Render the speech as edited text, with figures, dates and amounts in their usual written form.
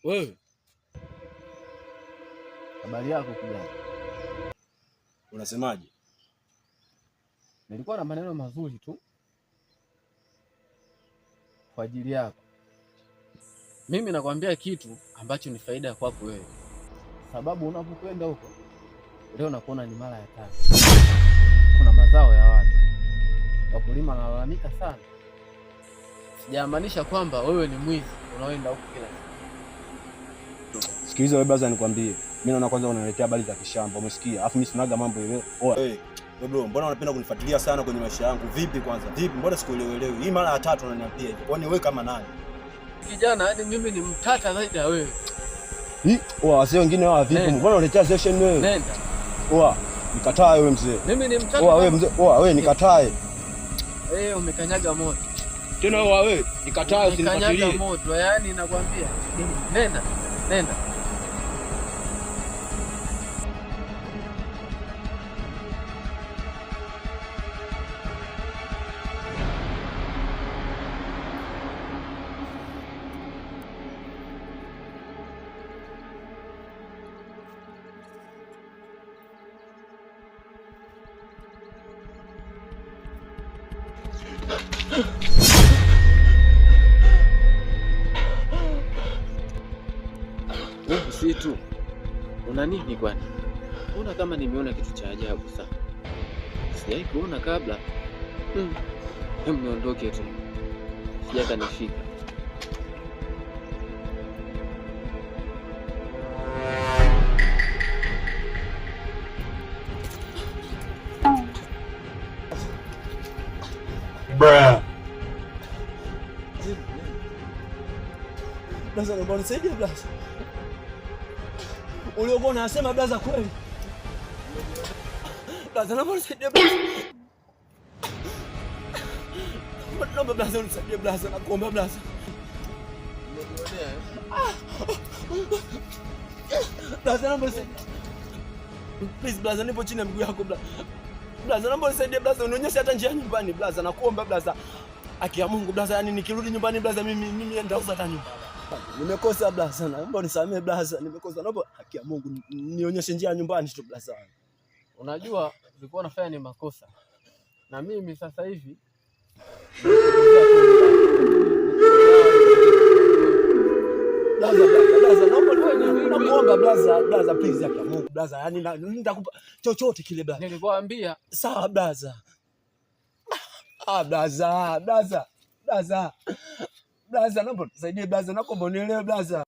Wewe habari yako kijana? Unasemaje? Nilikuwa na maneno mazuri tu kwa ajili yako. Mimi nakwambia kitu ambacho ni faida kwako wewe, sababu unapokwenda huko leo nakuona ni mara ya tatu, kuna mazao ya watu, wakulima wanalalamika sana. Sijamaanisha kwamba wewe ni mwizi unaoenda huko kila siku. Sikiliza wewe brother, nikwambie. Mimi naona kwanza unaniletea habari za kishamba, umesikia? Alafu mimi sinaga mambo ile. Oa. Wewe bro, mbona unapenda kunifuatilia sana kwenye maisha yangu? Vipi kwanza? Vipi? Mbona sikuelewelewi? Hii mara ya tatu unaniambia hivi. Kwani wewe kama nani? Kijana, yani mimi ni mtata zaidi ya wewe. Oa, wazee wengine wao vipi? Mbona unaletea session wewe? Nenda. Oa, nikatae wewe mzee. Mimi ni mtata. Oa wewe mzee. Oa wewe nikatae. Umekanyaga moto. Tena oa wewe nikatae usinifuatilie. Umekanyaga moto, yani nakwambia. Nenda. Nenda. Situ, una nini kwani? Una kama nimeona kitu cha ajabu sana. Sijai kuona kabla. Hebu niondoke tu. Sijaka nifika. Bruh. Blaza, naomba unisaidie blaza. Uliokuwa unasema blaza kweli? Blaza, naomba unisaidie blaza. Naomba blaza unisaidie blaza, nakuomba blaza. Blaza, naomba unisaidie. Please blaza, nipo chini ya miguu yako blaza. Blaza, naomba unisaidie blaza, unionyeshe hata njia nyumbani blaza, nakuomba blaza. Haki ya Mungu blaza, yani nikirudi nyumbani blaza mimi ndauza hata nyumba. Nimekosa blaza, naomba unisamehe blaza, nimekosa. Naomba haki ya Mungu nionyeshe njia nyumbani tu blaza. Unajua ulikuwa unafanya ni makosa. Na mimi sasa hivi blaza, naomba blaza please, haki ya Mungu blaza, yani nitakupa chochote kile blaza. Nilikwambia sawa blaza. Blaza, naomba nisaidie blaza, naomba unielewe blaza.